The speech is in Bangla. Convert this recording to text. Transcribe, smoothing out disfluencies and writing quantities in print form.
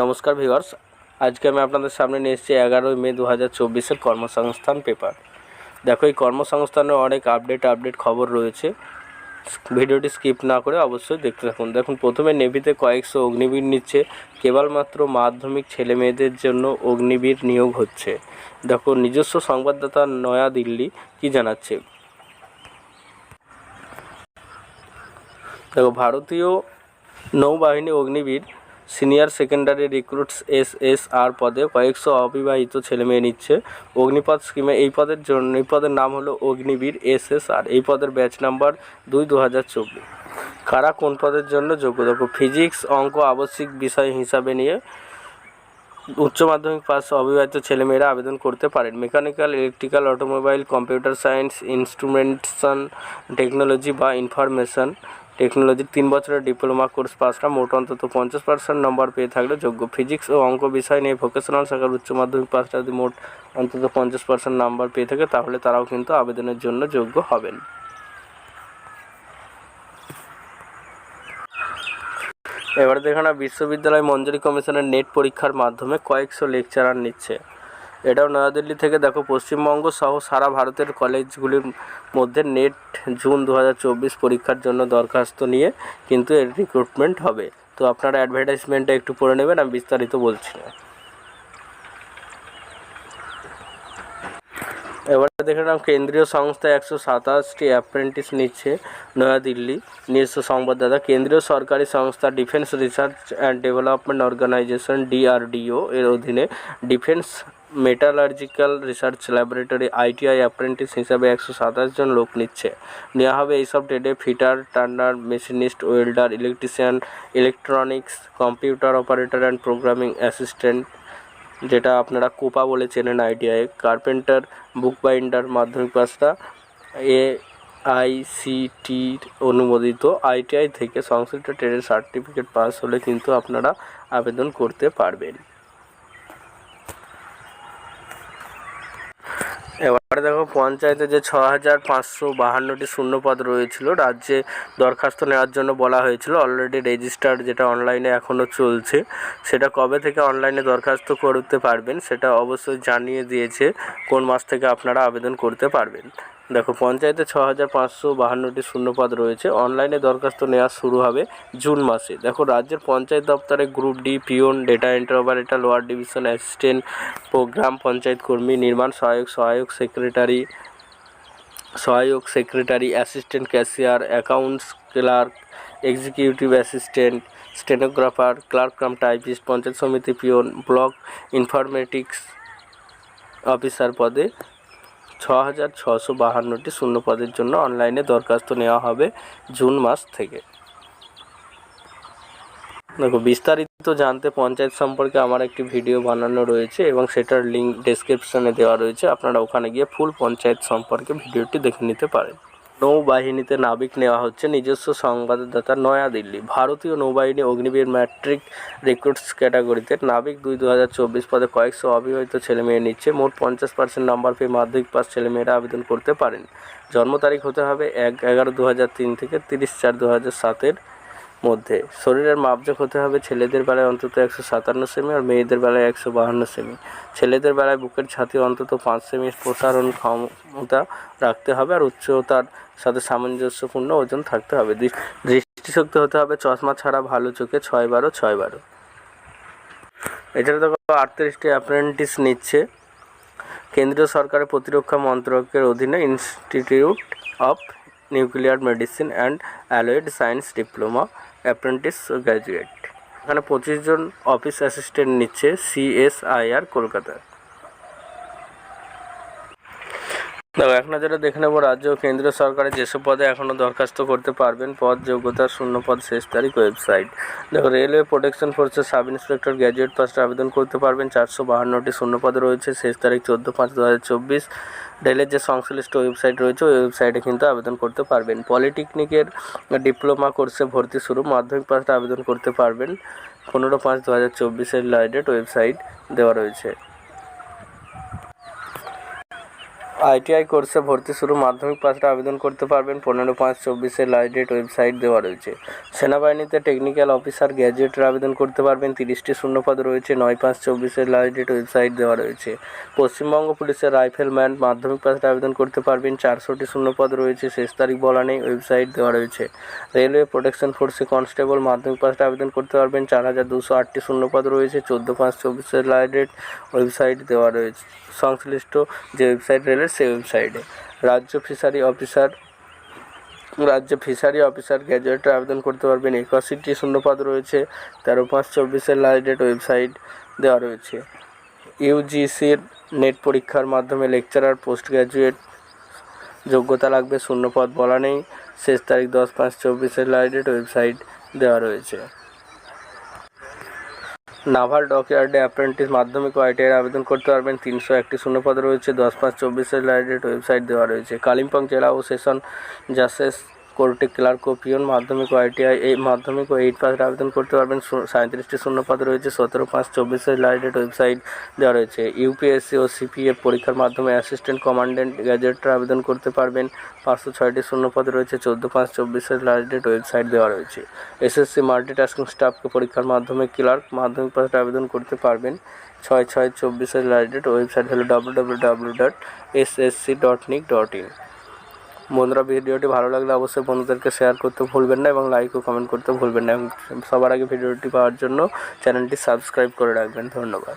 নমস্কার ভিউয়ার্স, আজকে আমি আপনাদের সামনে নিয়ে এসেছি 11 মে 2024-এর কর্মসংস্থান পেপার। দেখো, এই কর্মসংস্থানের অনেক আপডেট খবর রয়েছে। ভিডিওটি স্কিপ না করে অবশ্যই দেখতে থাকুন। দেখুন, প্রথমে নেভিতে কয়েকশো অগ্নিবীর নিচ্ছে। কেবলমাত্র মাধ্যমিক ছেলে মেয়েদের জন্য অগ্নিবীর নিয়োগ হচ্ছে। দেখো, নিজস্ব সংবাদদাতা নয়াদিল্লি কি জানাচ্ছে। দেখো, ভারতীয় নৌবাহিনী Agniveer senior secondary recruits SSR পদে কয়েকশো অবিবাহিত ছেলেমেয়ে নিচ্ছে। অগ্নিপথ স্কিমে এই পদের নাম হলো অগ্নিবীর SSR। এই পদের ব্যাচ নাম্বার 2-2024। কারা কোন পদের জন্য যোগ্য? দেখো, ফিজিক্স অঙ্ক আবশ্যিক বিষয় হিসাবে নিয়ে উচ্চ মাধ্যমিক পাস অবিবাহিত ছেলেমেয়েরা আবেদন করতে পারেন। Mechanical, electrical, automobile, computer science, instrumentation technology বা ইনফরমেশন টেকনোলজির 3 বছরের ডিপ্লোমা কোর্স পাসরা মোট অন্তত 50% নম্বর পেয়ে থাকলে যোগ্য। ফিজিক্স ও অঙ্ক বিষয় নিয়ে ভোকেশনাল শাখার উচ্চ মাধ্যমিক পাসরা যদি মোট অন্তত 50% নাম্বার পেয়ে থাকে তাহলে তারাও কিন্তু আবেদনের জন্য যোগ্য হবেন। এবারে দেখো না, বিশ্ববিদ্যালয় মঞ্জুরি কমিশনের নেট পরীক্ষার মাধ্যমে কয়েকশো লেকচারার নিচ্ছে। এটাও নয়াদিল্লি থেকে। দেখো, পশ্চিমবঙ্গ সহ সারা ভারতের কলেজগুলির মধ্যে নেট জুন 2024 পরীক্ষার জন্য দরখাস্ত নিয়ে কিন্তু এর রিক্রুটমেন্ট হবে। তো আপনারা অ্যাডভার্টাইজমেন্টটা একটু পড়ে নেবেন, আমি বিস্তারিত বলছি না। এবারে দেখে নাম, কেন্দ্রীয় সংস্থা 127টি অ্যাপ্রেন্টিস নিচ্ছে। নয়াদিল্লি নিজস্ব সংবাদদাতা। কেন্দ্রীয় সরকারি সংস্থা defence research and development organisation DRDO এর অধীনে defence metallurgical research laboratory ITI apprentice হিসাবে 127 জন লোক নিচ্ছে। নেওয়া হবে এইসব ট্রেডে fitter, turner, machinist, welder, electrician, electronics, computer operator and programming assistant, যেটা আপনারা কোপা বলে চেনেন ITI, কার্পেন্টার, বুক বাইন্ডার। মাধ্যমিক পাসটা AICTEর অনুমোদিত ITI থেকে সংশ্লিষ্ট ট্রেডের সার্টিফিকেট পাস হলে কিন্তু আপনারা আবেদন করতে পারবেন। এবারে দেখো, পঞ্চায়েতে যে 6552টি শূন্যপদ রয়েছিল, রাজ্যে দরখাস্ত নেওয়ার জন্য বলা হয়েছিল। অলরেডি রেজিস্টার্ড, যেটা অনলাইনে এখনও চলছে। সেটা কবে থেকে অনলাইনে দরখাস্ত করতে পারবেন সেটা অবশ্যই জানিয়ে দিয়েছে কোন মাস থেকে আপনারা আবেদন করতে পারবেন। দেখো, পঞ্চায়েতে 6552টি শূন্যপদ রয়েছে। অনলাইনে দরখাস্ত নেওয়া শুরু হবে জুন মাসে। দেখো, রাজ্যের পঞ্চায়েত দপ্তরে group D, peon, data entry operator, lower division assistant, program panchayat কর্মী, নির্মাণ সহায়ক secretary, assistant cashier, accounts clerk, executive assistant, stenographer, clerk cum typist, panchayat সমিতি পিওন, ব্লক ইনফরমেটিক্স অফিসার পদে 6652টি শূন্য পদের জন্য অনলাইনে দরখাস্ত নেওয়া হবে জুন মাস থেকে। দেখো, বিস্তারিত জানতে পঞ্চায়েত সম্পর্কে আমার একটি ভিডিও বানানো রয়েছে এবং সেটার লিঙ্ক ডেসক্রিপশনে দেওয়া রয়েছে। আপনারা ওখানে গিয়ে ফুল পঞ্চায়েত সম্পর্কে ভিডিওটি দেখে নিতে পারেন। নৌবাহিনীতে নাবিক নেওয়া হচ্ছে। নিজস্ব সংবাদদাতা নয়াদিল্লি। ভারতীয় নৌবাহিনী অগ্নিবীর ম্যাট্রিক রিক্রুটস ক্যাটাগরিতে নাবিক 2024 পদে কয়েকশো অবিবাহিত ছেলেমেয়ে নিচ্ছে। মোট 50% নাম্বার পেয়ে মাধ্যমিক পাস ছেলেমেয়েরা আবেদন করতে পারেন। জন্ম তারিখ হতে হবে 1-11-2003 থেকে 30-4-2007 মধ্যে। শরীরের মাপজোক হতে হবে ছেলেদের বেলায় অন্তত 157 সেমি আর মেয়েদের বেলায় 152 সেমি। ছেলেদের বেলায় বুকের ছাতি অন্তত 5 সেমি প্রসারণ ক্ষমতা রাখতে হবে আর উচ্চতার সাথে সামঞ্জস্যপূর্ণ ওজন থাকতে হবে। দৃষ্টিশক্তি হতে হবে চশমা ছাড়া ভালো চোখে 6/12। এছাড়া দেখো, 38টি অ্যাপ্রেন্টিস নিচ্ছে। কেন্দ্রীয় সরকারের প্রতিরক্ষা মন্ত্রকের অধীনে institute of nuclear medicine and alloyed science diploma apprentice graduate. এখানে 25 জন অফিস অ্যাসিস্ট্যান্ট নিচ্ছে CSIR কলকাতা। দেখো, এক নজরে দেখে নেব রাজ্য ও কেন্দ্রীয় সরকারের যেসব পদে এখনও দরখাস্ত করতে পারবেন। পদ, যোগ্যতা, শূন্যপদ, শেষ তারিখ, ওয়েবসাইট। দেখো, রেলওয়ে প্রোটেকশন ফোর্সের সাব ইন্সপেক্টর গ্র্যাজুয়েট পাসে আবেদন করতে পারবেন। 452টি শূন্যপদ রয়েছে। শেষ তারিখ 14/5/2024। রেলের যে সংশ্লিষ্ট ওয়েবসাইট রয়েছে ওই ওয়েবসাইটে কিন্তু আবেদন করতে পারবেন। পলিটেকনিকের ডিপ্লোমা কোর্সে ভর্তি শুরু। মাধ্যমিক পাসে আবেদন করতে পারবেন। 15/5/2024 লাস্ট ডেট ওয়েবসাইট দেওয়া রয়েছে। আইটিআই কোর্সে ভর্তি শুরু, মাধ্যমিক পাশে আবেদন করতে পারবেন। 15/5/24 লাস্ট ডেট, ওয়েবসাইট দেওয়া রয়েছে। সেনাবাহিনীতে টেকনিক্যাল অফিসার গ্র্যাজুয়েটের আবেদন করতে পারবেন। 30টি শূন্যপদ রয়েছে। 9/5/24 লাস্ট ডেট, ওয়েবসাইট দেওয়া রয়েছে। পশ্চিমবঙ্গ পুলিশের রাইফেলম্যান মাধ্যমিক পাশে আবেদন করতে পারবেন। 400টি শূন্যপদ রয়েছে, শেষ তারিখ বলা নেই, ওয়েবসাইট দেওয়া রয়েছে। রেলওয়ে প্রোটেকশন ফোর্সে কনস্টেবল মাধ্যমিক পাশে আবেদন করতে পারবেন। 4208টি শূন্যপদ রয়েছে। 14/5/24 লাস্ট ডেট, ওয়েবসাইট দেওয়া রয়েছে। সংশ্লিষ্ট যে ওয়েবসাইট রেলের সেই ওয়েবসাইটে। রাজ্য ফিশারি অফিসার গ্র্যাজুয়েটের আবেদন করতে পারবেন। 81টি শূন্যপদ রয়েছে। 13/5/24 লাস্ট ডেট, ওয়েবসাইট দেওয়া রয়েছে। ইউজিসির নেট পরীক্ষার মাধ্যমে লেকচারার পোস্ট গ্র্যাজুয়েট যোগ্যতা লাগবে, শূন্যপদ বলা নেই, শেষ তারিখ 10/5/24 লাস্ট ডেট, ওয়েবসাইট দেওয়া রয়েছে। নাভাল ডকইয়ার্ডে অ্যাপ্রেন্টিস মাধ্যমিক ও আইটিআইয়ের আবেদন করতে পারবেন। 301টি শূন্যপদ রয়েছে। 10/5/24 লাস্ট ডেট, ওয়েবসাইট দেওয়া রয়েছে। কালিম্পং জেলা ও সেশন জাজেস কোর্টে ক্লার্ক ও পিয়ন মাধ্যমিক ও আইটিআই মাধ্যমিক ও 8 পাসের আবেদন করতে পারবেন। 37টি শূন্যপদ রয়েছে। 17/5/24 লাস্ট ডেট, ওয়েবসাইট দেওয়া রয়েছে। ইউপিএসসি ও সিপিএফ পরীক্ষার মাধ্যমে অ্যাসিস্ট্যান্ট কমান্ড্যান্ট গ্র্যাজুয়েটরা আবেদন করতে পারবেন। 506টি শূন্যপদ রয়েছে। 14/5/24 লাস্ট ডেট, ওয়েবসাইট দেওয়া রয়েছে। এসএসসি মাল্টিটাস্কিং স্টাফকে পরীক্ষার মাধ্যমে ক্লার্ক মাধ্যমিক পাশে আবেদন করতে পারবেন। 6/6/24 লাস্ট ডেট, ওয়েবসাইট হলো www.ssc.nic.in। বন্ধুরা, ভিডিওটি ভালো লাগলে অবশ্যই বন্ধুদেরকে শেয়ার করতে ভুলবেন না এবং লাইক ও কমেন্ট করতে ভুলবেন না। এবং সবার আগে ভিডিওটি পাওয়ার জন্য চ্যানেলটি সাবস্ক্রাইব করে রাখবেন। ধন্যবাদ।